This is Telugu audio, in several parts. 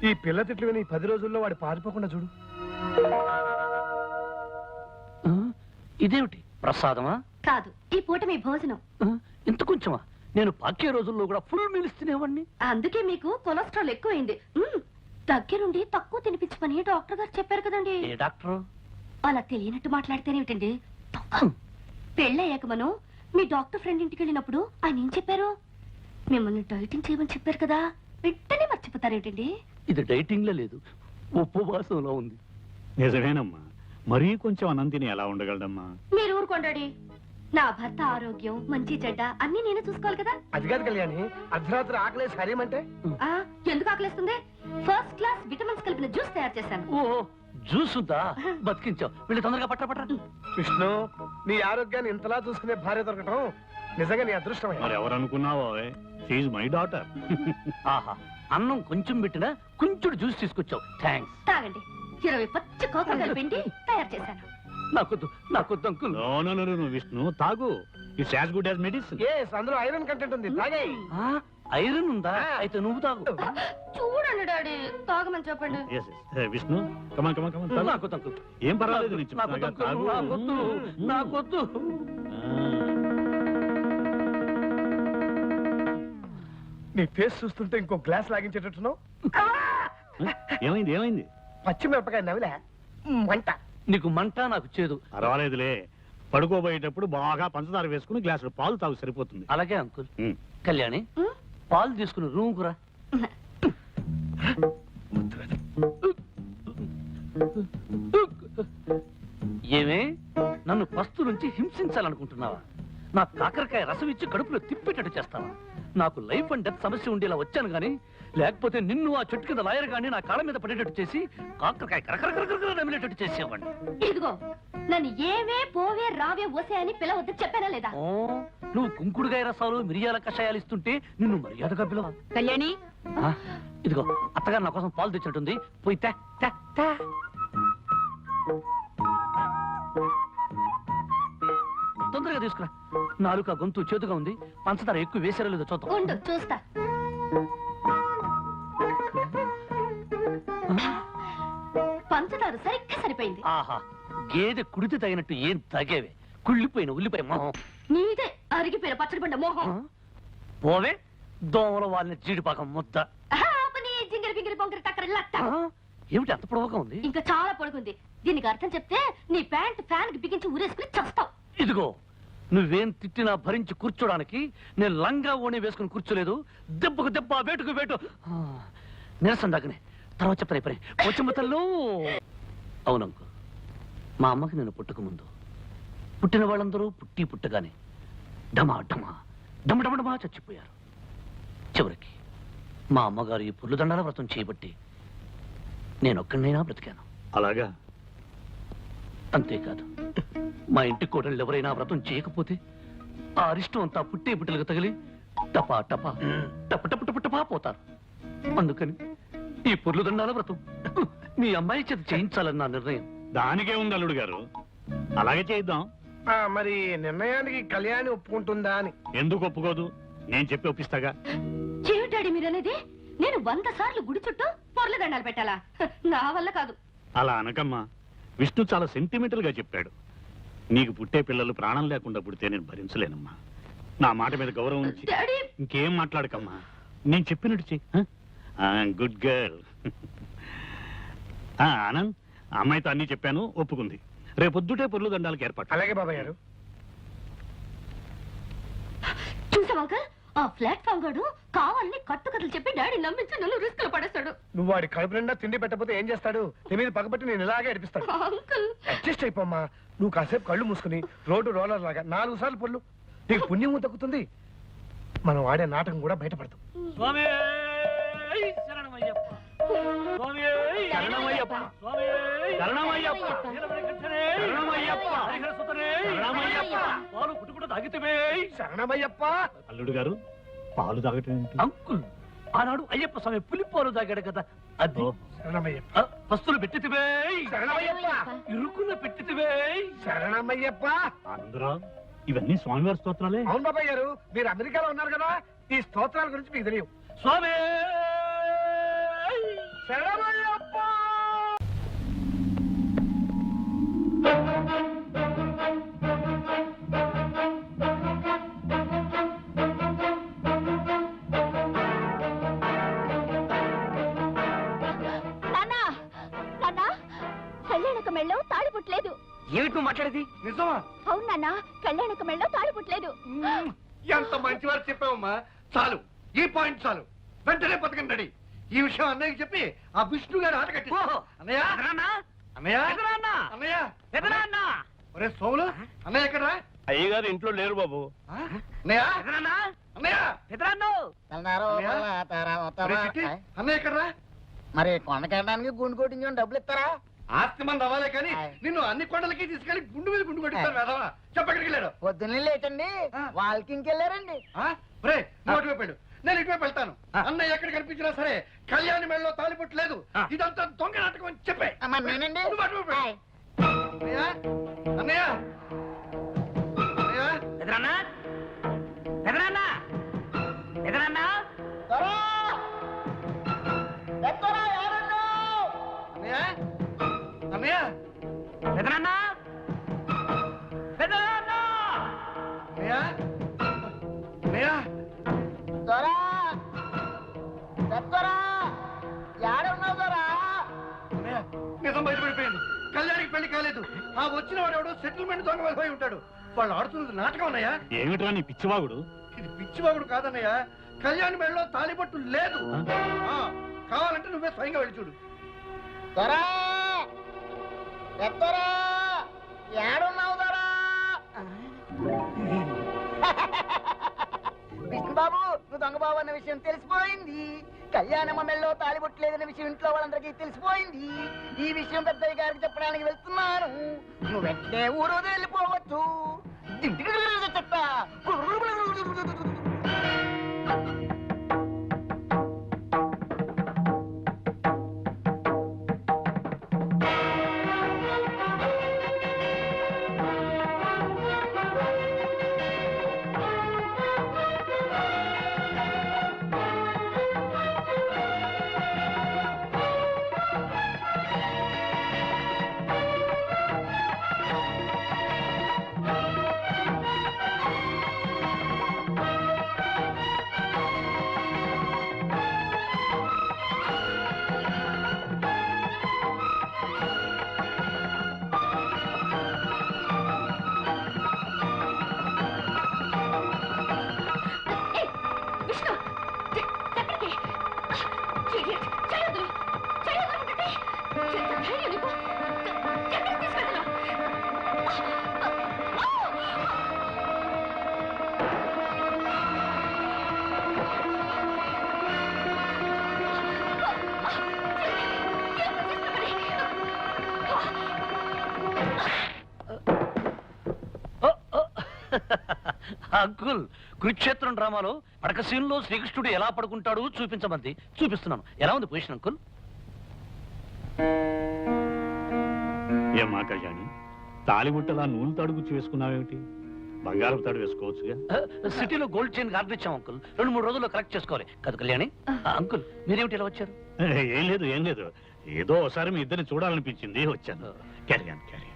ఈ పిల్ల తిట్లు విని 10 రోజుల్లో వాడు పారిపోకుండా చూడు. ఇదేమిటి ప్రసాదమా? కాదు, ఈ పూట మీ భోజనం. ఇంత కొంచెమా? నేను పాకే రోజుల్లో కూడా ఫుల్ మీల్స్ తినేవాడిని. అందుకే మీకు కొలెస్ట్రాల్ ఎక్కువైంది. దగ్గరుండి తక్కువ తినిపించమని డాక్టర్ గారు చెప్పారు కదండి. ఏ డాక్టర్? అలా తెలియనట్టు మాట్లాడితేనేమిటండి? పెళ్ళయ్యాక మనం మీ డాక్టర్ ఫ్రెండ్ ఇంటికి వెళ్ళినప్పుడు ఆయన ఏం చెప్పారు? మిమ్మల్ని డైటింగ్ చేయమని చెప్పారు కదా, వెంటనే మర్చిపోతారేమిటండి? ఇది డైటింగ్ లో లేదు, ఉపవాసంలో ఉంది. నిజమేనమ్మా, మరీ కొంచెం అన్నం తిని ఎలా ఉండగలడమ్మా? మీరు ఊరుకోండి. నా భర్త ఆరోగ్యం మంచి చెడ్డ అన్ని నేనే చూసుకోవాలి కదా. అది కాదు కళ్యాణి, అర్ధరాత్రి ఆకలేసి హరేమంటే ఎందుకు ఆకలేస్తుంది? ఫస్ట్ క్లాస్ విటమిన్స్ కలిపిన జ్యూస్ తయారు చేశాను. ఓ జ్యూస్ ఉందా? బతికించావు. వీళ్ళు తొందరగా పట్ట. విష్ణు, నీ ఆరోగ్యాన్ని ఇంతలా చూసుకునే భార్య దొరకటం నిజంగా నీ అదృష్టమే. మరి ఎవరు అనుకున్నావో, షీఈ్ మై డాటర్. ఆహా, అన్నం కొంచెం పెట్టినా కొంచెం జ్యూస్ తీసుకొచ్చావు. థ్యాంక్స్. తాగండి. 20 పచ్చి కోకలు కలిపిండి తయారు చేశాను. నాకొద్దు అంకుల్. నో విష్ణు, తాగు. It's as good as medicine. అందులో ఐరన్ కంటెంట్ ఉంది, తాగే. ఐరన్ ఉందా? అయితే నువ్వు తాగు. చూడండి డాడీ, తాగమని చెప్పండి. విష్ణు, కమాన్ కమాన్ కమాన్. నాకొద్దు అంకుల్. ఏం పర్వాలేదు, నాకొద్దు. నీ ఫేస్ చూస్తుంటే ఇంకో గ్లాస్ లాగించేటట్టున్నావు. ఏమైంది? పచ్చిమిరపకాయ నవిలే మంట. నీకు మంట, నాకు చేదు. పర్వాలేదులే, పడుకోబోయేటప్పుడు బాగా పంచదార వేసుకుని గ్లాసులు పాలు తాగు, సరిపోతుంది. అలాగే అంకుల్. కళ్యాణి, పాలు తీసుకుని రూమ్ కురా. ఏమే, నన్ను పస్తు నుంచి హింసించాలనుకుంటున్నావా? నా కాకరకాయ రసం ఇచ్చి కడుపులో తిప్పేటట్టు చేస్తావా? నాకు లైఫ్ అండ్ డెత్ సమస్య ఉండేలా వచ్చాను గానీ, లేకపోతే నిన్ను ఆ చెట్టు కింద లాయర్ గాని నా కాళ్ళ మీద పడేటట్టు చేసి కాకరకాయ కరకరకరకర నమిలేటట్టు చేసేవాడిని. ఇదిగో, నన్ను ఏవే పోవే రావే ఓసే అని పిలవద్దు చెప్పానా లేదా? నువ్వు కుంకుడుగాయ రసాలు మిరియాల కషాయాలు ఇస్తుంటే నిన్ను మర్యాదగా పిలవ. కళ్యాణి, ఇదిగో అత్తగారు నా కోసం పాలు తెచ్చినట్టుంది, పోయి తే. తొందరగా తీసుకురా. నాలుక గొంతు చేతుగా ఉంది, పంచదార ఎక్కువ వేసారో లేదో చూద్దాం. ఉండు చూస్తా. పంచదార సరిగ్గా సరిపోయింది. ఆహా, గేదె కుడితే తగినట్టు ఏం తగేవే. కుళ్ళిపోయిన ఉల్లిపాయ మొహం. నీదే అరిగిపోయిన పచ్చడి పండ మోహం. పోవే, దోమల వాళ్ళని జీడిపాకం ముద్ద. జింగిరి పింగిరి పొంగిరి టక్కరి లట్ట. ఏమిటి అంత పొడవుగా ఉంది? ఇంకా చాలా పొడుగుంది. దీనికి అర్థం చెప్తే నీ ప్యాంట్ ఫ్యాన్ కి బిగించి ఊరేసుకుని చస్తావు. ఇదిగో, నువ్వేం తిట్టినా భరించి కూర్చోడానికి నేను లంగా ఓణి వేసుకుని కూర్చోలేదు. దెబ్బకు దెబ్బ, వేటుకు వేటు. నిరసన దాకనే తర్వాత చెప్తాను. పని వచ్చమ్మతల్లో. అవునంకు, మా అమ్మకి నేను పుట్టక ముందు పుట్టిన వాళ్ళందరూ పుట్టగానే డమా చచ్చిపోయారు. చివరికి మా అమ్మగారు ఈ పుర్లు దండాల వ్రతం చేయబట్టి నేనొక్కడినైనా బ్రతికాను. అలాగా? అంతేకాదు, మా ఇంటి కోడళ్ళు ఎవరైనా వ్రతం చేయకపోతే ఆ అరిష్టం అంతా పుట్టే పుట్టలకు తగిలి టపా టపా టపటపటపటపా పోతారు. అందుకని ఈ పుర్లు దండాల వ్రతం మీ అమ్మాయి చేత చేయించాలని నా నిర్ణయం. దానికే ఉంది అల్లుడు గారు, అలాగే చేద్దాం. మరి నిర్ణయానికి కళ్యాణి ఒప్పుకుంటుందా అని? ఎందుకు ఒప్పుకోదు? నేను చెప్పి ఒప్పిస్తాగా. చెవిటాడి మీరనేది? నేను 100 సార్లు గుడి చుట్టూ పొర్ల దండాలు పెట్టాలా? నా వల్ల కాదు. అలా అనకమ్మా, విష్ణు చాలా సెంటిమెంటల్ గా చెప్పాడు. నీకు పుట్టే పిల్లలు ప్రాణం లేకుండా పుడితే నేను భరించలేనమ్మా. నా మాట మీద గౌరవం ఉంచి ఇంకేం మాట్లాడకమ్మా. నేను చెప్పినట్టు చెయ్యి. Good girl. ఆనంద్, అమ్మాయితో అన్ని చెప్పాను, ఒప్పుకుంది. రేపొద్దుటే పొర్లు దండాలకు ఏర్పాటు. అలాగే బాబాయ్ గారు. చూసావా అంకల్, ఆ ప్లాట్ఫామ్ గాడు కావాలని కట్టుకథలు చెప్పి డాడీ నమ్మించి నన్ను రిస్క్ లో పడేస్తాడు. నువ్వు వాడి కడుపు నిండా తిండి పెట్టకపోతే ఏం చేస్తాడు? నీ మీద పగబట్టి నేను ఇలాగే అడిపిస్తాడు. Uncle, adjust అయిపోమ్మా. నువ్వు కాసేపు కళ్ళు మూసుకుని రోడ్డు రోలర్ లాగా 4 సార్లు పొర్లు. నీకు పుణ్యం దక్కుతుంది. మనం ఆడే నాటకం కూడా బయటపడతాం. అల్లుడు గారు, పాలు తాగటం అంకుల్, ఆనాడు అయ్యప్ప స్వామి పులిపాలు తాగాడు కదా, అది. పస్తులు పెట్టితివే, ఇరుకున్న పెట్టితివే. శరణమయ్యప్ప. అందరూ ఇవన్నీ స్వామివారి స్తోత్రాలే. అవును బాబాయ్ గారు, మీరు అమెరికాలో ఉన్నారు కదా, ఈ స్తోత్రాల గురించి మీకు తెలియవు. స్వామి మెళ్ళో తాళి పుట్టలేదు. ఏమిటి నువ్వు మాట్లాడేది? నిజమా? అవును నాన్న, కళ్యాణకు మెళ్ళో తాళి పుట్టలేదు. ఎంత మంచి వారు చెప్పావమ్మా. చాలు, ఈ పాయింట్ చాలు. వెంటనే పథకం రెడీ. ఈ విషయం అన్నయ్యకి చెప్పి ఆ విష్ణు గారు ఆట కట్టి. అన్నయ్య, అన్నయ్య, అన్నయ్య, ఒరే సోములు, అన్నయ్య ఎక్కడ? అయ్యగారు ఇంట్లో లేరు బాబు. అన్నయ్య, అన్నయ్య, ఒరే చిట్టి, అన్నయ్య ఎక్కడ? మరి కొండకెళ్ళడానికి గుండు కొట్టించని డబ్బులు ఇస్తారా? ఆస్తి మంది అవ్వాలే కానీ నిన్ను అన్ని కొండలకి తీసుకెళ్లి గుండు మీద గుండు కొట్టిస్తారు వేదవా. చెప్పక్కడికి వెళ్ళాడు. పొద్దున్నే లేచండి వాకింగ్కి వెళ్ళారండి. రే, నువ్వు అటువైపు వెళ్ళు, నేను ఇటువైపు వెళ్తాను. అన్నయ్య ఎక్కడ కనిపించినా సరే కళ్యాణి మెడలో తాలిపొట్టు లేదు, ఇదంతా దొంగ నాటకం అని చెప్పే. మరి నేనండి. నువ్వు అటువైపు వెళ్ళు. అన్నయ్య, అన్నయ్య, త్వరా! ఎత్తరా, ఎవరండు? అన్నయ్య, అన్నయ్య, అన్నయ్య, అన్నయ్య, త్వరా! ఎత్తరా! ఏడున్నావు త్వరా? అన్నయ్య, నిజం బయటపడిపోయింది. కళ్యాణికి పెళ్లి కాలేదు. ఆ వచ్చిన వాడు ఎవడో సెటిల్మెంట్ దొంగ వెళ్ళిపోయి ఉంటాడు. వాళ్ళు ఆడుతున్నది నాటకం అన్నయ్య. ఏమిట్రా నీ పిచ్చివాగుడు? ఇది పిచ్చివాగుడు కాదన్నయ్య. కళ్యాణి మెడలో తాలిపట్టు లేదు. కావాలంటే నువ్వే స్వయంగా వెళ్ళి చూడు. త్వరా! ఎత్తరా! ఏడున్నావు త్వరా? విష్ణుబాబు, నువ్వు దొంగ బాబు అన్న విషయం తెలిసిపోయింది. కళ్యాణమ్మ మెళ్ళో తాలిబొట్టలేదన్న విషయం ఇంట్లో వాళ్ళందరికీ తెలిసిపోయింది. ఈ విషయం పెద్దయ్య గారికి చెప్పడానికి వెళ్తున్నాను. నువ్వు వెంటనే ఊరు వెళ్ళిపోవచ్చు. చెప్తా. విష్ణు, ఎక్కడికి? Idiot. చేయొద్దు, చేయొద్దు అంటుంటే. ఎంత ధైర్యం నీకు? ఎక్కడికి తీసుకెళ్తున్నావు? అంకుల్, కురుక్షేత్రం డ్రామాలో పడక సీన్లో శ్రీకృష్ణుడు ఎలా పడుకుంటాడు చూపించమంది. చూపిస్తున్నాను. ఎలా ఉంది పొజిషన్ అంకుల్? ఏమా కళ్యాణి, తాలిబుట్టలా నూనె తాడు గుచ్చి వేసుకున్నావేమిటి? బంగారం తాడు వేసుకోవచ్చుగా. సిటీలో గోల్డ్ చైన్ ఆర్డర్ ఇచ్చాం అంకుల్. 2-3 రోజుల్లో కలెక్ట్ చేసుకోవాలి కదా కళ్యాణి. అంకుల్, మీరేమిటి ఇలా వచ్చారు? ఏం లేదు, ఏం లేదు. ఏదో ఒకసారి మీ ఇద్దరిని చూడాలనిపించింది, వచ్చాను. క్యారియన్ క్యారియన్.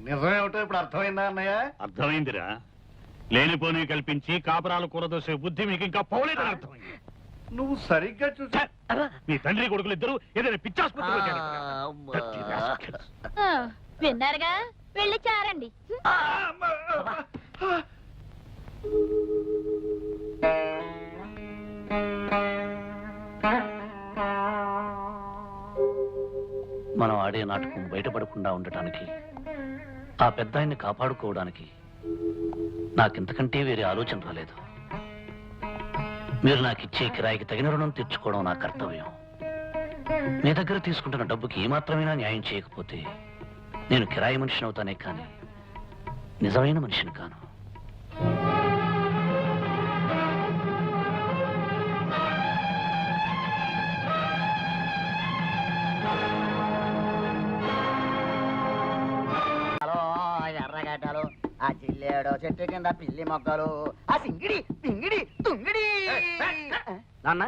నిజమేమిటో ఇప్పుడు అర్థమైందా అన్నయ్య? అర్థమైందిరా. లేనిపోని కల్పించి కాపురాలు కూరదోసే బుద్ధి మీకు ఇంకా పోలేదని అర్థమైంది. నువ్వు సరిగ్గా చూసా. మీ తండ్రి కొడుకులు ఇద్దరు ఏదైనా పిచ్చాసుపత్రిలో చేరారు. విన్నారుగా, వెళ్ళి చారండి. మనం ఆడే నాటకం బయటపడకుండా ఉండటానికి, ఆ పెద్ద ఆయన్ని కాపాడుకోవడానికి నాకింతకంటే వేరే ఆలోచన రాలేదు. మీరు నాకు ఇచ్చే కిరాయికి తగిన రుణం తీర్చుకోవడం నా కర్తవ్యం. మీ దగ్గర తీసుకుంటున్న డబ్బుకి ఏమాత్రమైనా న్యాయం చేయకపోతే నేను కిరాయి మనిషిని అవుతానే కానీ నిజమైన మనిషిని కాను. ఎర్రగడ్డలు, ఆ చిల్లేడో చెట్టు కింద పిల్లి మొక్కలు, ఆ సింగిడి పింగిడి తుంగిడి. నాన్న,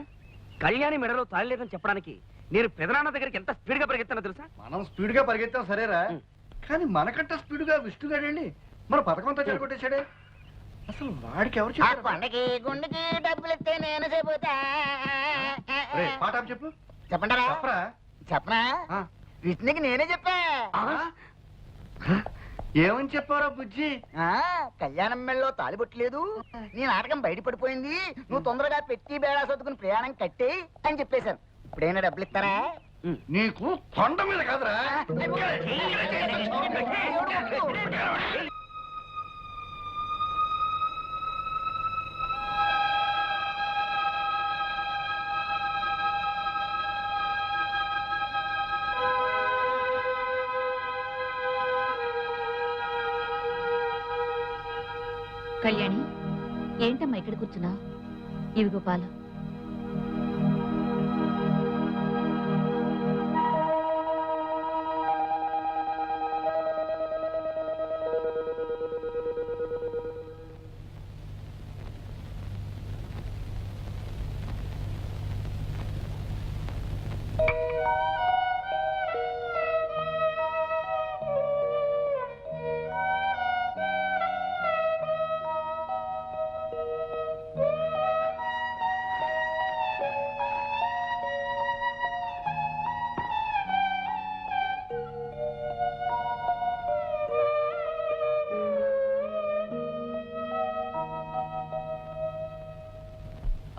కళ్యాణి మెడలో తాళి లేదని చెప్పడానికి నేను పెదనాన్న దగ్గరికి ఎంత స్పీడ్ గా పరిగెత్తానో తెలుసా? మనం స్పీడ్ గా పరిగెత్తాం సరేరా, కానీ మనకంటే స్పీడ్ గా విష్ణుగాడండి మన పథకం అంతా చెడగొట్టేశాడే. అసలు వాడికి ఎవరు ఆ చెప్పారు? కొండకి గుండెకి డబ్బులు ఇస్తే నేను చెబుతా. రేయ్, పాట ఆపు చెప్పు. చెప్పంటారా? చెప్పరా? చెప్పనా? ఆ. విష్ణుకి నేనే చెప్పా. ఏమని చెప్పారా బుజ్జి? కళ్యాణం మెళ్ళలో తాలిబొట్టలేదు, నీ నాటకం బయటపడిపోయింది, నువ్వు తొందరగా పెట్టి బేడా సర్దుకుని ప్రయాణం కట్టే అని చెప్పేశాను. ఇప్పుడైనా డబ్బులు ఇస్తారా? నీకు కొండ మీద కాదురా. కళ్యాణి, ఏంటమ్మా ఇక్కడ కూర్చున్నా? ఇవిగో పాలు.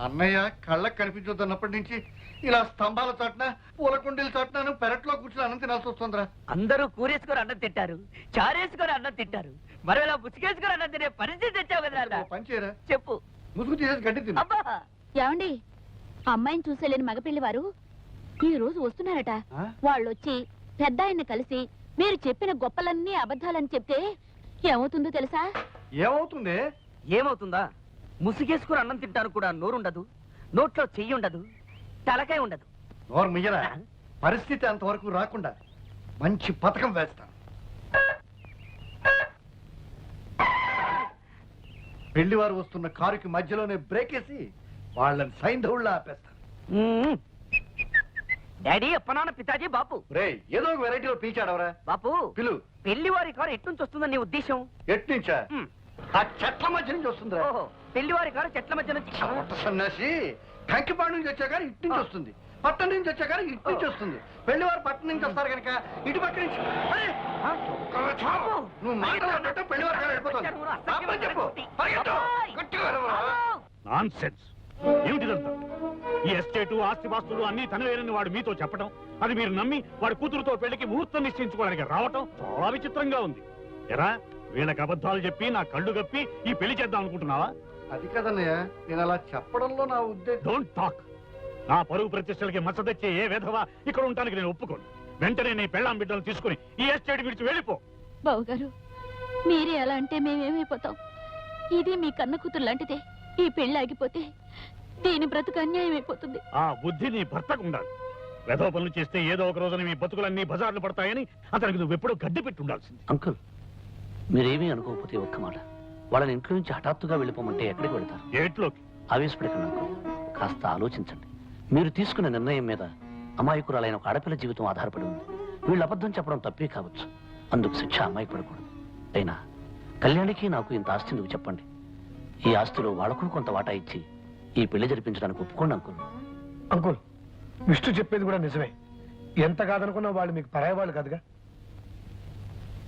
అన్నయ్య కళ్ళకు కనిపించొద్దన్నప్పటి నుంచి ఇలా స్తంభాల చాటున పూల కుండీల చాటున పెరట్లో కూర్చుని అన్నం తినాల్సి వస్తుందిరా. అందరూ కూరేసుకొని అన్నం తింటారు, చారేసుకొని అన్నం తింటారు, మరి ఇలా ముసుగేసుకొని అన్నం తినే పరిస్థితి తెచ్చావు కదా నాన్న. ఓ పని చేయరా, చెప్పు. ముసుగు తీసేసి గడ్డి తిను. అబ్బా, ఏమండి, అమ్మాయిని చూసేలేని మగపిల్లి వారు ఈ రోజు వస్తున్నారట. ఆ? వాళ్ళొచ్చి పెద్ద ఆయన్ని కలిసి మీరు చెప్పిన గొప్పలన్నీ అబద్ధాలని చెప్తే ఏమవుతుందో తెలుసా? ఏమవుతుంది? ఏమవుతుందా? ముసుగేసుకొని అన్నం తింటాను కూడా నోరుండదు, నోట్లో చెయ్యి ఉండదు, తలకాయ ఉండదు. నోరు మియ్యరా. పరిస్థితి అంతవరకు రాకుండా మంచి పథకం వేస్తాను. పెళ్లివారు వస్తున్న కారుకి మధ్యలోనే బ్రేక్ వేసి వాళ్ళని సైంధవుళ్ళ ఆపేస్తాను. మ్మ్. డాడీ, అప్పనాన్న, పితాజీ, బాపు. రేయ్, ఏదో ఒక వెరైటీలో పీచాడవరా. బాపు, పిలు. పెళ్లివారి కారు ఎట్నుంచి వస్తుందని నీ ఉద్దేశం? ఎట్నుంచా? మ్మ్. ఆ చెట్ల మధ్య నుంచి వస్తుందిరా. ఓహో, పెళ్లివారి కారు చెట్ల మధ్య నుంచి. పొట్ట సన్నాసి కంకిపాడు నుంచి వచ్చాక ఇటు నుంచి వస్తుంది, పట్టణం నుంచి వచ్చాక ఇటు నుంచి వస్తుంది. పెళ్లివారు పట్టణం నుంచి వస్తారు కనుక ఇటు పక్క నుంచి. అరే! నువ్వు మాట్లాడినట్టు పెళ్లివారు కారు వెళ్ళిపోతుంది. ఆపని చెప్పు. పరిగెత్తు. గట్టిగా అరవరా. నాన్సెన్స్. ఏమిటిదంతా? ఈ ఎస్టేటు, ఆస్తిపాస్తులు అన్ని తనవేనని వాడు మీతో చెప్పడం, అది మీరు నమ్మి వాడి కూతురుతో పెళ్లికి ముహూర్తం నిశ్చయించుకోవడానికి రావటం చాలా విచిత్రంగా ఉంది. ఎరా, వీళ్ళకి అబద్ధాలు చెప్పి నా కళ్ళు గప్పి ఈ పెళ్లి చేద్దాం అనుకుంటున్నావా? అది కదన్నయ్య, నేను అలా చెప్పడంలో నా ఉద్దేశం. Don't talk. నా పరువు ప్రతిష్టలకి మచ్చ తెచ్చే ఏ విధవా ఇక్కడ ఉండటానికి నేను ఒప్పుకోను. వెంటనే నీ పెళ్ళాం బిడ్డలు తీసుకుని ఈ ఎస్టేట్ విడిచి వెళ్ళిపో. బావుగారు, మీరే అలా అంటే మేమేమైపోతాం? ఇది మీ కన్న కూతురు లాంటిదే. ఈ పెళ్లి ఆగిపోతే దీని బ్రతుకు అన్యాయం అయిపోతుంది. ఆ బుద్ధి నీ భర్తకు ఉండాలి. వెధవ పనులు చేస్తే ఏదో ఒక రోజున మీ బతుకులన్నీ బజార్లు పడతాయని అతనికి నువ్వెప్పుడూ గడ్డి పెట్టి ఉండాల్సింది. అంకుల్, మీరేమీ అనుకోకపోతే ఒక్క మాట, వాళ్ళని ఇంట్లో నుంచి హఠాత్తుగా వెళ్ళిపోమంటే ఎక్కడికి వెళ్తారు? ఏట్లోకి. ఆవేశపడకండి అంకుల్, కాస్త ఆలోచించండి. మీరు తీసుకున్న నిర్ణయం మీద అమాయకురాలైన ఒక ఆడపిల్ల జీవితం ఆధారపడి ఉంది. వీళ్ళు అబద్ధం చెప్పడం తప్పే కావచ్చు, అందుకు శిక్ష అమ్మాయికి పడకూడదు. అయినా కళ్యాణికి నాకు ఇంత ఆస్తి నువ్వు చెప్పండి. ఈ ఆస్తిలో వాళ్ళకు కొంత వాటా ఇచ్చి ఈ పెళ్లి జరిపించడానికి ఒప్పుకోండి అంకుల్. అంకుల్, విష్ణు చెప్పేది కూడా నిజమే. ఎంత కాదనుకున్నా వాళ్ళు మీకు పరాయి వాళ్ళు కాదుగా.